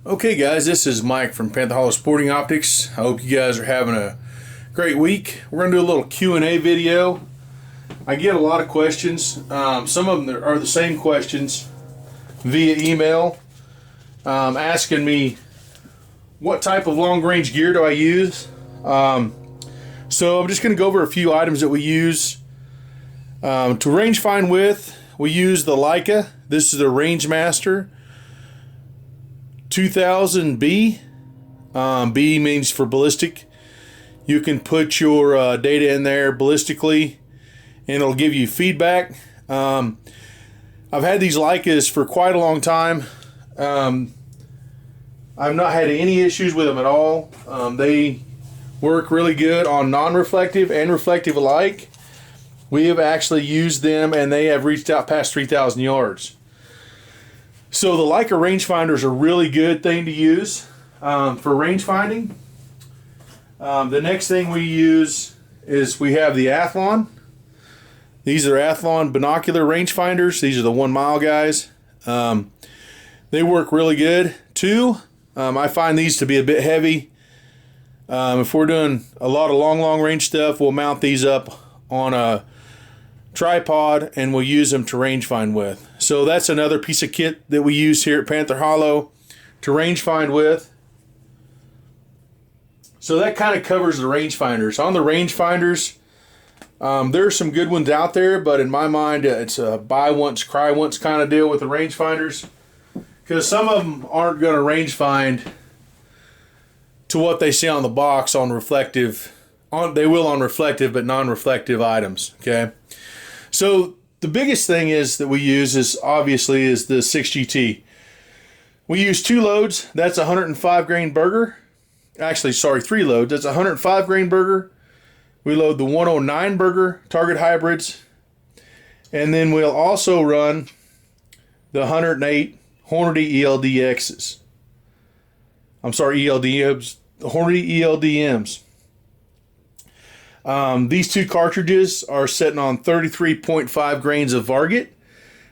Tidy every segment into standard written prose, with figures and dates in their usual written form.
Okay guys, this is Mike from Panther Hollow Sporting Optics. I hope you guys are having a great week. We're going to do a little Q&A video. I get a lot of questions. Some of them are the same questions via email, asking me what type of long range gear do I use. So I'm just going to go over a few items that we use. To range find with, we use the Leica. This is the Rangemaster 2000B. B means for ballistic. You can put your data in there ballistically and it'll give you feedback. I've had these Leicas for quite a long time. I've not had any issues with them at all. They work really good on non-reflective and reflective alike. We have actually used them and they have reached out past 3,000 yards. So the Leica rangefinder is a really good thing to use for range finding. The next thing we use is we have the Athlon. These are Athlon binocular rangefinders. These are the 1 mile guys. They work really good too. I find these to be a bit heavy. If we're doing a lot of long range stuff, we'll mount these up on a tripod and we'll use them to range find with. So that's another piece of kit that we use here at Panther Hollow to range find with. So that kind of covers the rangefinders. On the rangefinders, there are some good ones out there, but in my mind, it's a buy once, cry once kind of deal with the rangefinders, because some of them aren't going to range find to what they see on the box on reflective. They will on reflective, but non-reflective items. Okay, so the biggest thing is that we use is obviously the 6GT. We use 2 loads. That's a 105 grain burger. Actually, sorry, 3 loads. That's a 105 grain burger. We load the 109 burger target hybrids. And then we'll also run the 108 Hornady ELDXs. I'm sorry, ELDMs. The Hornady ELDMs. These 2 cartridges are sitting on 33.5 grains of Varget.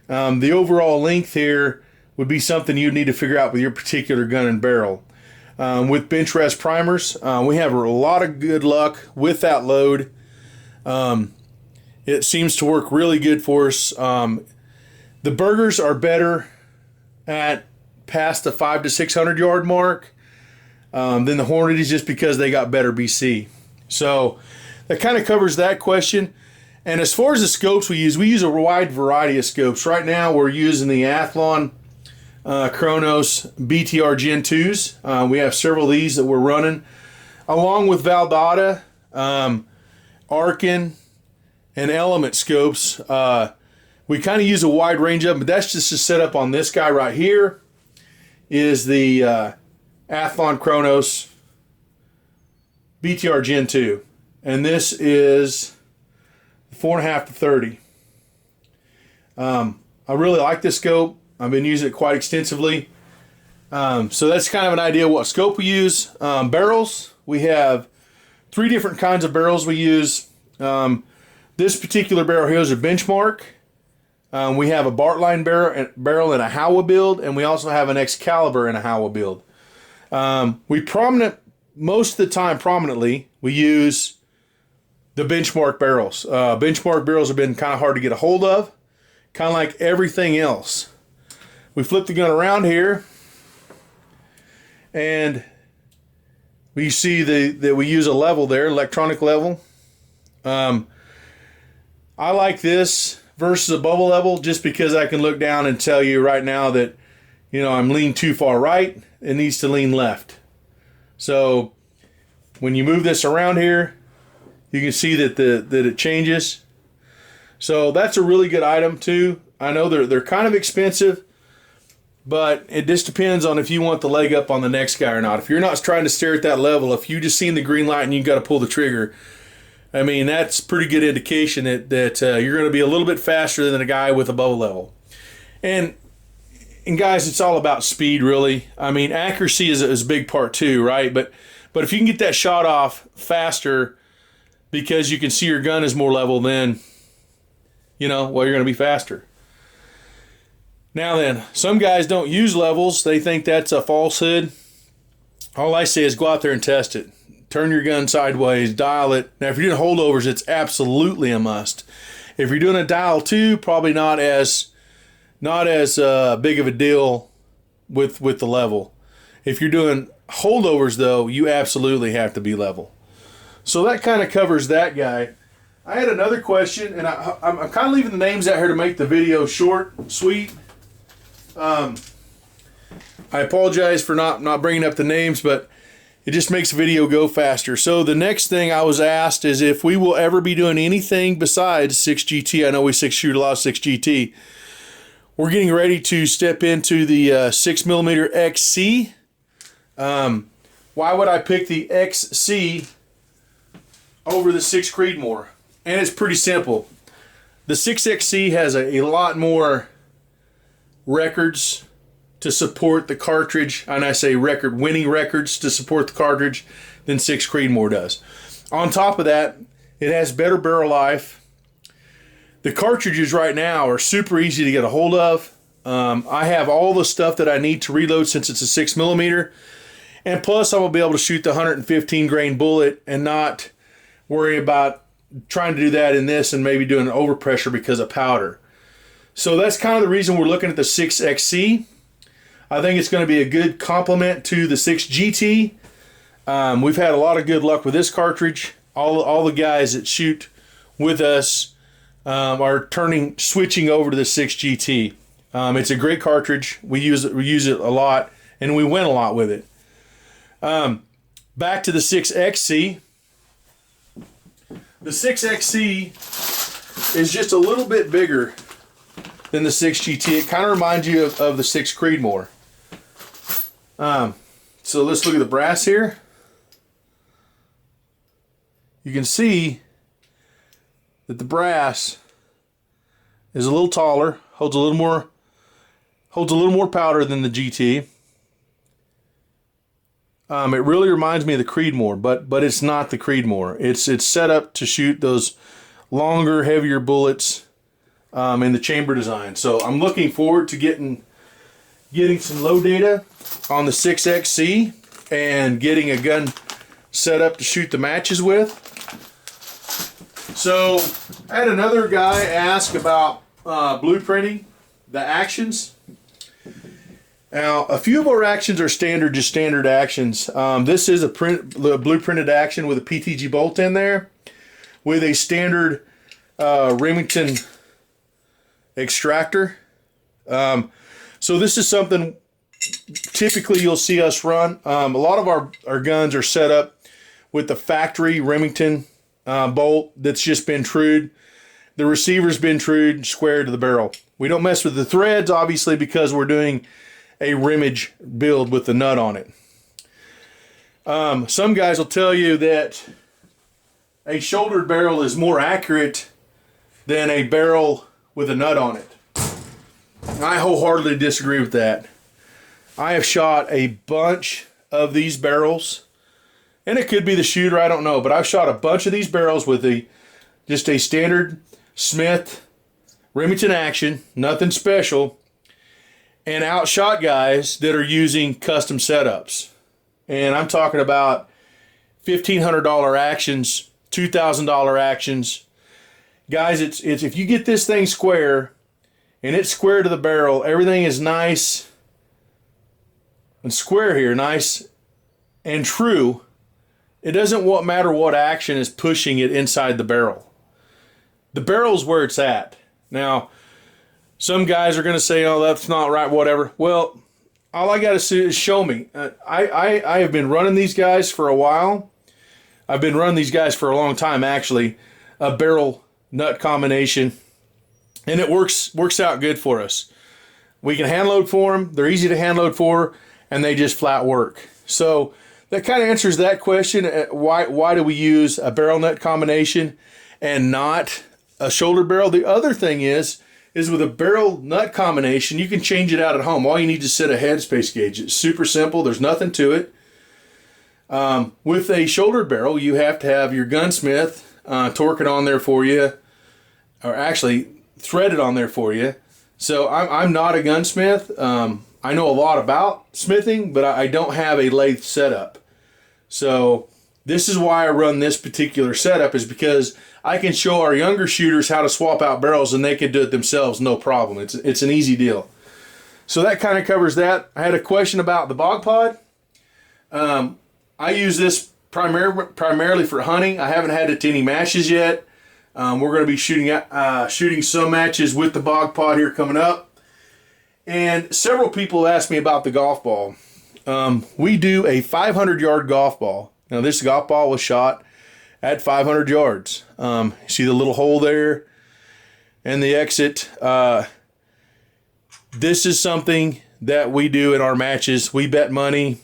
The overall length here would be something you'd need to figure out with your particular gun and barrel. With bench rest primers, we have a lot of good luck with that load. It seems to work really good for us. The burgers are better at past the 500 to 600 yard mark than the Hornadies, just because they got better BC. So that kind of covers that question. And as far as the scopes we use a wide variety of scopes. Right now we're using the Athlon Chronos BTR Gen 2s. We have several of these that we're running, along with Valdata, Arkin, and Element scopes. We kind of use a wide range of them, but that's just to set up on this guy right here is the Athlon Chronos BTR Gen 2. And this is 4.5 to 30. I really like this scope. I've been using it quite extensively. So that's kind of an idea of what scope we use. Barrels, we have 3 different kinds of barrels we use. This particular barrel here is a Benchmark. We have a Bartline barrel in a Howa build, and we also have an Excalibur in a Howa build. Most of the time prominently, we use the Benchmark barrels. Benchmark barrels have been kind of hard to get a hold of, kind of like everything else. We flip the gun around here, and we see that we use a level there, electronic level. I like this versus a bubble level just because I can look down and tell you right now that, I'm leaning too far right. It needs to lean left. So when you move this around here, you can see that it changes. So that's a really good item too. I know they're kind of expensive, but it just depends on if you want the leg up on the next guy or not. If you're not trying to stare at that level, if you just seen the green light and you got to pull the trigger, I mean, that's pretty good indication that you're going to be a little bit faster than a guy with a bubble level. And guys, it's all about speed, really. I mean, accuracy is a big part too, right? But if you can get that shot off faster because you can see your gun is more level, then, you're going to be faster. Now then, some guys don't use levels. They think that's a falsehood. All I say is go out there and test it. Turn your gun sideways, dial it. Now, if you're doing holdovers, it's absolutely a must. If you're doing a dial 2, probably not as big of a deal with the level. If you're doing holdovers, though, you absolutely have to be level. So that kind of covers that guy. I had another question, and I'm kind of leaving the names out here to make the video short, sweet. I apologize for not bringing up the names, but it just makes the video go faster. So the next thing I was asked is if we will ever be doing anything besides 6GT. I know we shoot a lot of 6GT. We're getting ready to step into the 6mm XC. Why would I pick the XC over the 6 Creedmoor? And it's pretty simple. The 6XC has a lot more records to support the cartridge, and I say winning records to support the cartridge than 6 Creedmoor does. On top of that, it has better barrel life. The cartridges right now are super easy to get a hold of. I have all the stuff that I need to reload since it's a 6mm, and plus I will be able to shoot the 115 grain bullet and not worry about trying to do that in this and maybe doing an overpressure because of powder. So that's kind of the reason we're looking at the 6XC. I think it's going to be a good complement to the 6GT. We've had a lot of good luck with this cartridge. All the guys that shoot with us are switching over to the 6GT. It's a great cartridge. We use it a lot, and we win a lot with it. Back to the 6XC. The 6XC is just a little bit bigger than the 6GT. It kind of reminds you of the 6 Creedmoor. So let's look at the brass here. You can see that the brass is a little taller, holds a little more powder than the GT. It really reminds me of the Creedmoor, but it's not the Creedmoor. It's set up to shoot those longer, heavier bullets in the chamber design. So I'm looking forward to getting some low data on the 6XC and getting a gun set up to shoot the matches with. So I had another guy ask about blueprinting the actions. Now, a few of our actions are just standard actions. This is a blueprinted action with a PTG bolt in there with a standard Remington extractor. So this is something typically you'll see us run. A lot of our guns are set up with the factory Remington bolt that's just been trued. The receiver's been trued square to the barrel. We don't mess with the threads, obviously, because we're doing a rimmage build with the nut on it. Some guys will tell you that a shouldered barrel is more accurate than a barrel with a nut on it. I wholeheartedly disagree with that. I have shot a bunch of these barrels, and it could be the shooter, I don't know, but I've shot a bunch of these barrels with just a standard Smith Remington action, nothing special, and outshot guys that are using custom setups. And I'm talking about $1,500 actions, $2,000 actions. Guys, it's if you get this thing square and it's square to the barrel, everything is nice and square here, nice and true. It doesn't matter what action is pushing it inside the barrel. The barrel's where it's at. Now, some guys are going to say, oh, that's not right, whatever. Well, all I got to see is show me. I have been running these guys for a while. I've been running these guys for a long time, actually. A barrel nut combination. And it works out good for us. We can hand load for them. They're easy to hand load for, and they just flat work. So that kind of answers that question. Why do we use a barrel nut combination and not a shoulder barrel? The other thing is with a barrel nut combination, you can change it out at home. All you need to set a headspace gauge. It's super simple. There's nothing to it. With a shoulder barrel, you have to have your gunsmith torque it on there for you, or actually thread it on there for you. So I'm not a gunsmith. I know a lot about smithing, but I don't have a lathe setup. So this is why I run this particular setup, is because I can show our younger shooters how to swap out barrels and they can do it themselves, no problem. It's an easy deal. So that kind of covers that. I had a question about the Bog Pod. I use this primarily for hunting. I haven't had it to any matches yet. We're going to be shooting some matches with the Bog Pod here coming up. And several people asked me about the golf ball. We do a 500-yard golf ball. Now, this golf ball was shot at 500 yards. See the little hole there and the exit. This is something that we do in our matches. We bet money.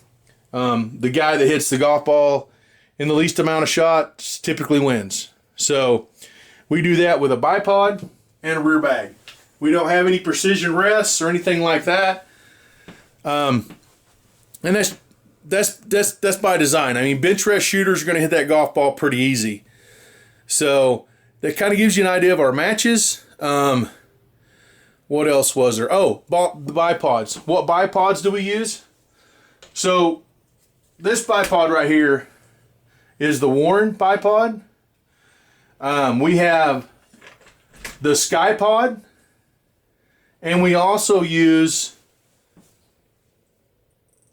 The guy that hits the golf ball in the least amount of shots typically wins. So we do that with a bipod and a rear bag. We don't have any precision rests or anything like that. And that's by design. I mean, bench rest shooters are going to hit that golf ball pretty easy. So that kind of gives you an idea of our matches. What else was there? Oh, the bipods. What bipods do we use? So this bipod right here is the Warren bipod. We have the SkyPod, and we also use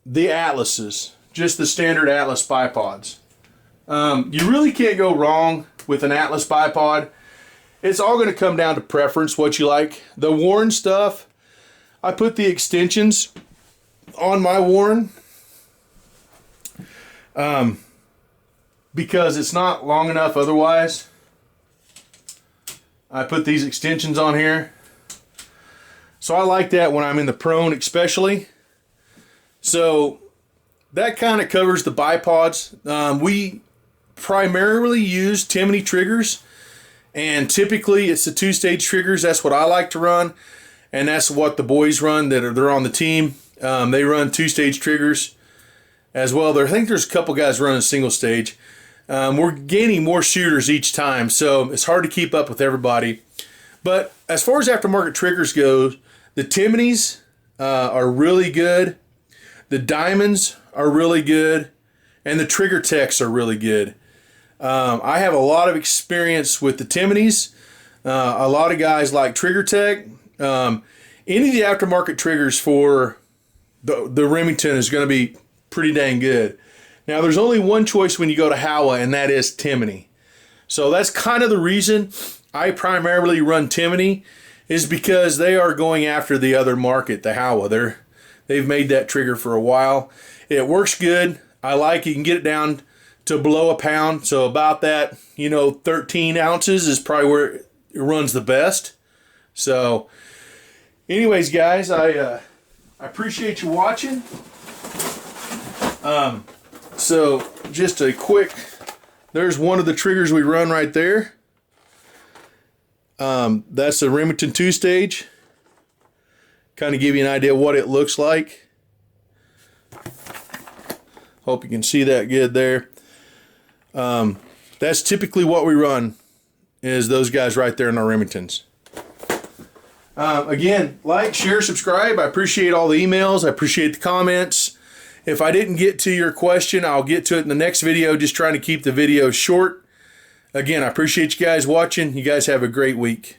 the Atlases, just the standard Atlas bipods. You really can't go wrong with an Atlas bipod. It's all going to come down to preference, what you like. The Warren stuff, I put the extensions on my Warren because it's not long enough otherwise. I put these extensions on here. So I like that when I'm in the prone especially. So that kind of covers the bipods. We primarily use Timney triggers, and typically it's the 2-stage triggers. That's what I like to run, and that's what the boys run they're on the team. They run 2-stage triggers as well. I think there's a couple guys running single stage. We're gaining more shooters each time, so it's hard to keep up with everybody. But as far as aftermarket triggers go, the Timneys are really good. The Diamonds are really good, and the Trigger Techs are really good. I have a lot of experience with the Timneys. A lot of guys like Trigger Tech. Any of the aftermarket triggers for the Remington is going to be pretty dang good. Now, there's only one choice when you go to Howa, and that is Timney. So that's kind of the reason I primarily run Timney, is because they are going after the other market, the Howa. They've made that trigger for a while. It works good. I like it. You can get it down to below a pound. So about that, 13 ounces is probably where it runs the best. So anyways, guys, I appreciate you watching. So just a quick, there's one of the triggers we run right there. That's a Remington 2-stage. Kind of give you an idea of what it looks like. Hope you can see that good there. That's typically what we run, is those guys right there in our Remingtons. Again, like, share, subscribe. I appreciate all the emails. I appreciate the comments. If I didn't get to your question, I'll get to it in the next video. Just trying to keep the video short. Again, I appreciate you guys watching. You guys have a great week.